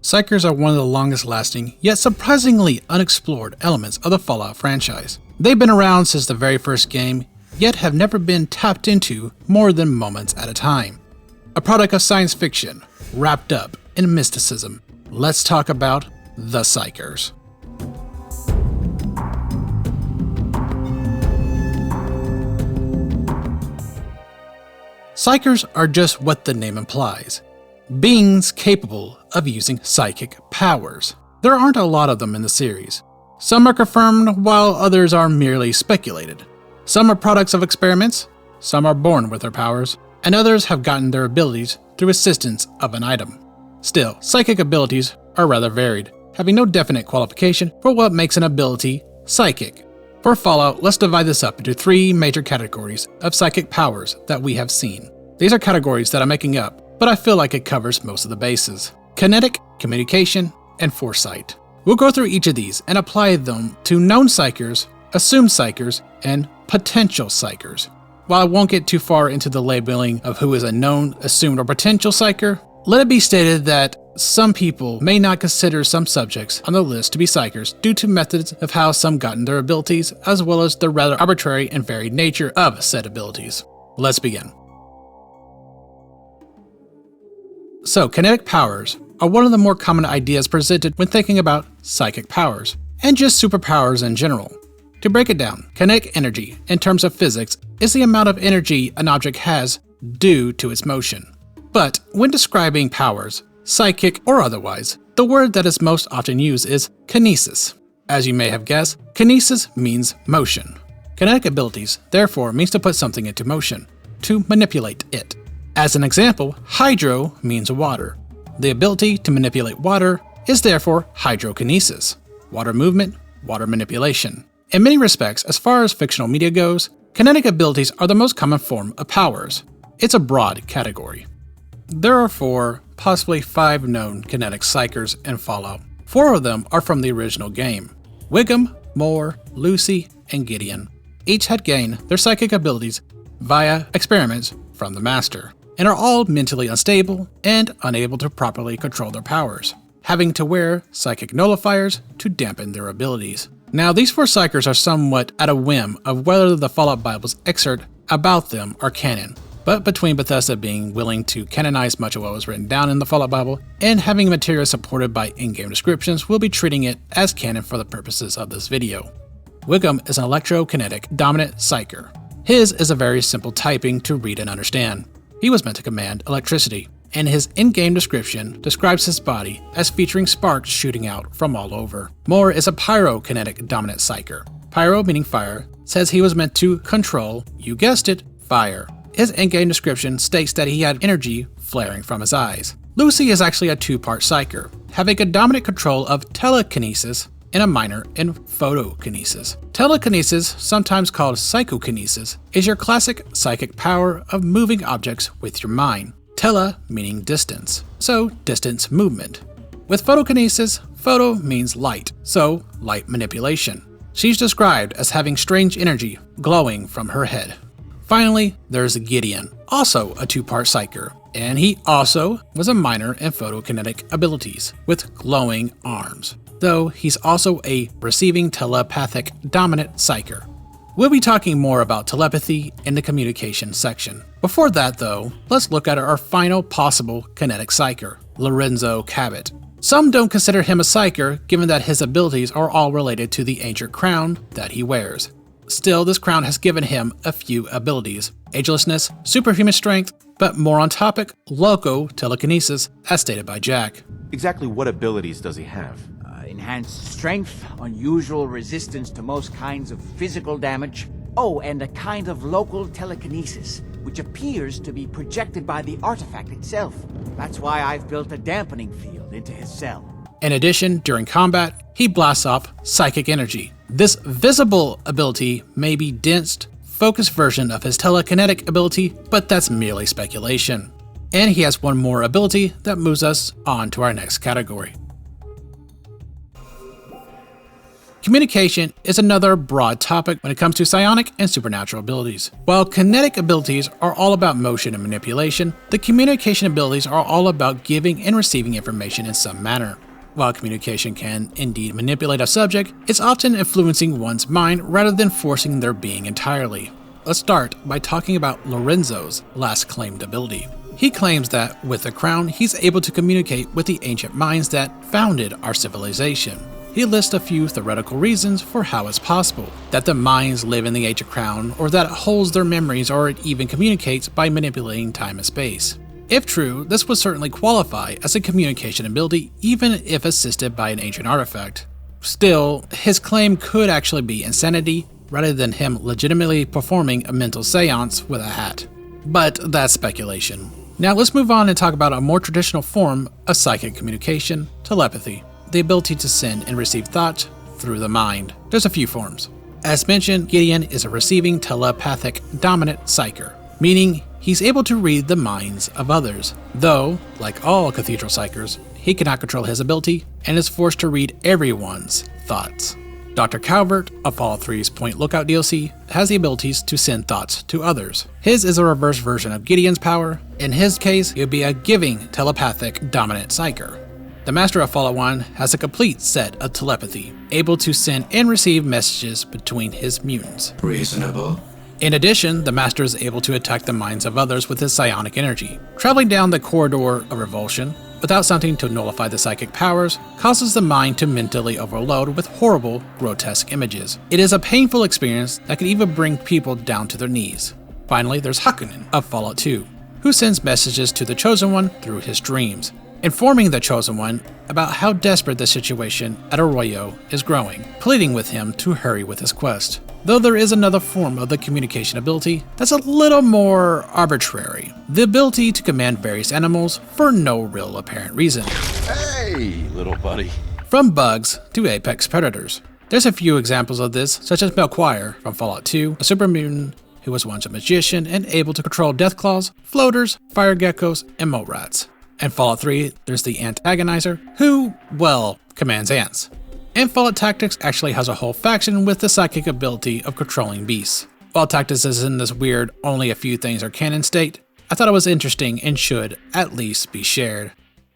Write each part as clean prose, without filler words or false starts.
Psykers are one of the longest lasting, yet surprisingly unexplored elements of the Fallout franchise. They've been around since the very first game, yet have never been tapped into more than moments at a time. A product of science fiction, wrapped up in mysticism. Let's talk about the Psykers. Psykers are just what the name implies. Beings capable of using psychic powers. There aren't a lot of them in the series. Some are confirmed while others are merely speculated. Some are products of experiments, some are born with their powers, and others have gotten their abilities through assistance of an item. Still, psychic abilities are rather varied, having no definite qualification for what makes an ability psychic. For Fallout, let's divide this up into 3 major categories of psychic powers that we have seen. These are categories that I'm making up, but I feel like it covers most of the bases. Kinetic, Communication, and Foresight. We'll go through each of these and apply them to known Psykers, assumed Psykers, and potential Psykers. While I won't get too far into the labeling of who is a known, assumed, or potential Psyker, let it be stated that some people may not consider some subjects on the list to be Psykers due to methods of how some gotten their abilities, as well as the rather arbitrary and varied nature of said abilities. Let's begin. So, kinetic powers are one of the more common ideas presented when thinking about psychic powers, and just superpowers in general. To break it down, kinetic energy, in terms of physics, is the amount of energy an object has due to its motion. But when describing powers, psychic or otherwise, the word that is most often used is kinesis. As you may have guessed, kinesis means motion. Kinetic abilities, therefore, means to put something into motion, to manipulate it. As an example, hydro means water. The ability to manipulate water is therefore hydrokinesis. Water movement, water manipulation. In many respects, as far as fictional media goes, kinetic abilities are the most common form of powers. It's a broad category. There are 4, possibly 5 known kinetic psykers in Fallout. 4 of them are from the original game. Wiggum, Moore, Lucy, and Gideon. Each had gained their psychic abilities via experiments from the Master, and are all mentally unstable and unable to properly control their powers, having to wear psychic nullifiers to dampen their abilities. Now, these 4 Psykers are somewhat at a whim of whether the Fallout Bible's excerpt about them are canon, but between Bethesda being willing to canonize much of what was written down in the Fallout Bible and having material supported by in-game descriptions, we'll be treating it as canon for the purposes of this video. Wiggum is an electrokinetic dominant Psyker. His is a very simple typing to read and understand. He was meant to command electricity, and his in-game description describes his body as featuring sparks shooting out from all over. Moore is a pyrokinetic dominant Psyker. Pyro, meaning fire, says he was meant to control, you guessed it, fire. His in-game description states that he had energy flaring from his eyes. Lucy is actually a 2-part Psyker, having a dominant control of telekinesis and a minor in photokinesis. Telekinesis, sometimes called psychokinesis, is your classic psychic power of moving objects with your mind. Tele meaning distance, so distance movement. With photokinesis, photo means light, so light manipulation. She's described as having strange energy glowing from her head. Finally, there's Gideon, also a 2-part Psyker, and he also was a minor in photokinetic abilities, with glowing arms, though he's also a receiving telepathic dominant Psyker. We'll be talking more about telepathy in the communication section. Before that though, let's look at our final possible kinetic Psyker, Lorenzo Cabot. Some don't consider him a Psyker given that his abilities are all related to the ancient crown that he wears. Still, this crown has given him a few abilities: agelessness, superhuman strength, but more on topic, loco telekinesis, as stated by Jack. Exactly what abilities does he have? Enhanced strength, unusual resistance to most kinds of physical damage. Oh, and a kind of local telekinesis, which appears to be projected by the artifact itself. That's why I've built a dampening field into his cell. In addition, during combat, he blasts off psychic energy. This visible ability may be densed, focused version of his telekinetic ability, but that's merely speculation. And he has one more ability that moves us on to our next category. Communication is another broad topic when it comes to psionic and supernatural abilities. While kinetic abilities are all about motion and manipulation, the communication abilities are all about giving and receiving information in some manner. While communication can indeed manipulate a subject, it's often influencing one's mind rather than forcing their being entirely. Let's start by talking about Lorenzo's last claimed ability. He claims that with the crown, he's able to communicate with the ancient minds that founded our civilization. He lists a few theoretical reasons for how it's possible, that the minds live in the ancient crown, or that it holds their memories, or it even communicates by manipulating time and space. If true, this would certainly qualify as a communication ability, even if assisted by an ancient artifact. Still, his claim could actually be insanity, rather than him legitimately performing a mental seance with a hat. But that's speculation. Now let's move on and talk about a more traditional form of psychic communication, telepathy. The ability to send and receive thoughts through the mind. There's a few forms. As mentioned, Gideon is a receiving telepathic dominant psyker, meaning he's able to read the minds of others, though, like all Cathedral Psykers, he cannot control his ability and is forced to read everyone's thoughts. Dr. Calvert of Fallout 3's Point Lookout DLC has the abilities to send thoughts to others. His is a reverse version of Gideon's power. In his case, it would be a giving telepathic dominant psyker. The Master of Fallout 1 has a complete set of telepathy, able to send and receive messages between his mutants. Reasonable. In addition, the Master is able to attack the minds of others with his psionic energy. Traveling down the corridor of revulsion, without something to nullify the psychic powers, causes the mind to mentally overload with horrible, grotesque images. It is a painful experience that can even bring people down to their knees. Finally, there's Hakunin of Fallout 2, who sends messages to the Chosen One through his dreams, informing the Chosen One about how desperate the situation at Arroyo is growing, pleading with him to hurry with his quest. Though there is another form of the communication ability that's a little more arbitrary, the ability to command various animals for no real apparent reason. Hey, little buddy. From bugs to apex predators. There's a few examples of this, such as Melchior from Fallout 2, a super mutant who was once a magician and able to control deathclaws, floaters, fire geckos, and mole rats. In Fallout 3, there's the Antagonizer, who, well, commands ants. And Fallout Tactics actually has a whole faction with the psychic ability of controlling beasts. While Tactics is in this weird only a few things are canon state, I thought it was interesting and should at least be shared.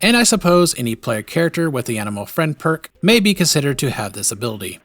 And I suppose any player character with the Animal Friend perk may be considered to have this ability.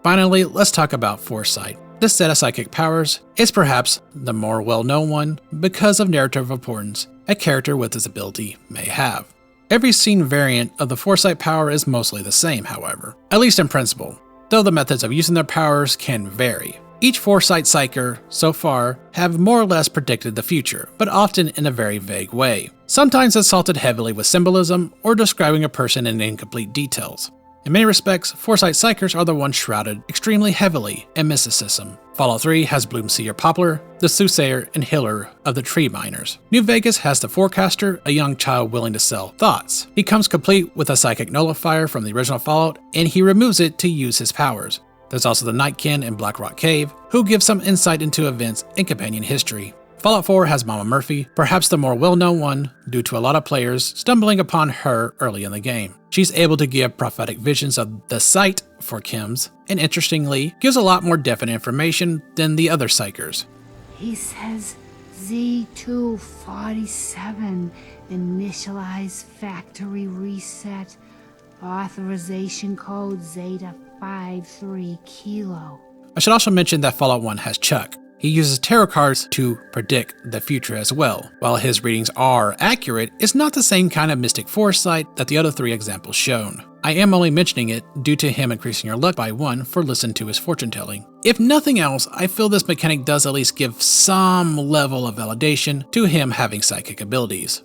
Finally, let's talk about Foresight. This set of psychic powers is perhaps the more well-known one because of narrative importance a character with this ability may have. Every scene variant of the Foresight power is mostly the same, however, at least in principle, though the methods of using their powers can vary. Each Foresight Psyker so far have more or less predicted the future, but often in a very vague way, sometimes assaulted heavily with symbolism or describing a person in incomplete details. In many respects, Foresight Psykers are the ones shrouded extremely heavily in mysticism. Fallout 3 has Bloomseer Poplar, the soothsayer and healer of the tree miners. New Vegas has the Forecaster, a young child willing to sell thoughts. He comes complete with a psychic nullifier from the original Fallout, and he removes it to use his powers. There's also the Nightkin in Black Rock Cave, who gives some insight into events in companion history. Fallout 4 has Mama Murphy, perhaps the more well-known one due to a lot of players stumbling upon her early in the game. She's able to give prophetic visions of the sight for Kims, and interestingly, gives a lot more definite information than the other Psykers. He says Z247, initialize factory reset, authorization code Zeta 53 Kilo. I should also mention that Fallout 1 has Chuck. He uses tarot cards to predict the future as well. While his readings are accurate, it's not the same kind of mystic foresight that the other three examples shown. I am only mentioning it due to him increasing your luck by 1 for listening to his fortune telling. If nothing else, I feel this mechanic does at least give some level of validation to him having psychic abilities.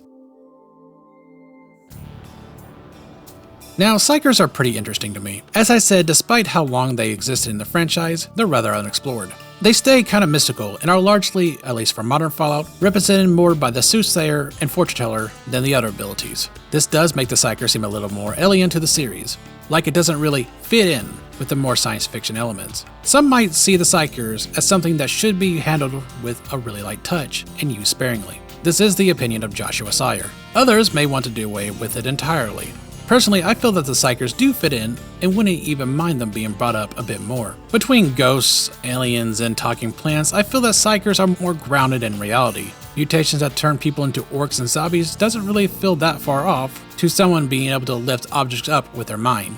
Now, Psykers are pretty interesting to me. As I said, despite how long they existed in the franchise, they're rather unexplored. They stay kind of mystical and are largely, at least for modern Fallout, represented more by the soothsayer and fortune teller than the other abilities. This does make the Psyker seem a little more alien to the series, like it doesn't really fit in with the more science fiction elements. Some might see the Psykers as something that should be handled with a really light touch and used sparingly. This is the opinion of Joshua Sire. Others may want to do away with it entirely. Personally, I feel that the Psykers do fit in and wouldn't even mind them being brought up a bit more. Between ghosts, aliens, and talking plants, I feel that Psykers are more grounded in reality. Mutations that turn people into orcs and zombies doesn't really feel that far off to someone being able to lift objects up with their mind.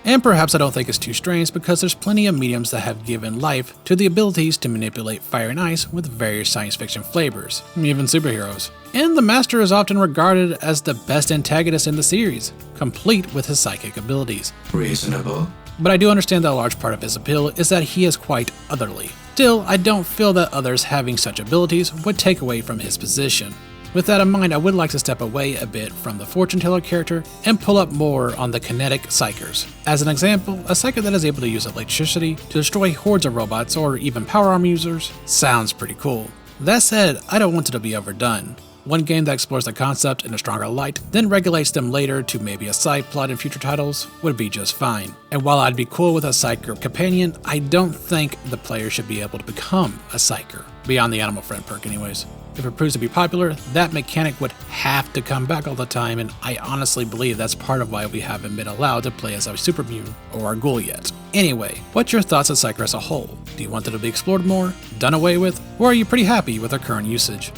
And perhaps I don't think it's too strange because there's plenty of mediums that have given life to the abilities to manipulate fire and ice with various science fiction flavors, even superheroes. And the Master is often regarded as the best antagonist in the series, complete with his psychic abilities. Reasonable. But I do understand that a large part of his appeal is that he is quite otherly. Still, I don't feel that others having such abilities would take away from his position. With that in mind, I would like to step away a bit from the fortune teller character and pull up more on the Kinetic Psykers. As an example, a Psyker that is able to use electricity to destroy hordes of robots or even power arm users sounds pretty cool. That said, I don't want it to be overdone. One game that explores the concept in a stronger light, then regulates them later to maybe a side plot in future titles, would be just fine. And while I'd be cool with a Psyker companion, I don't think the player should be able to become a Psyker, beyond the animal friend perk anyways. If it proves to be popular, that mechanic would have to come back all the time, and I honestly believe that's part of why we haven't been allowed to play as a super mutant or a ghoul yet. Anyway, what's your thoughts on Psyker as a whole? Do you want it to be explored more, done away with, or are you pretty happy with our current usage?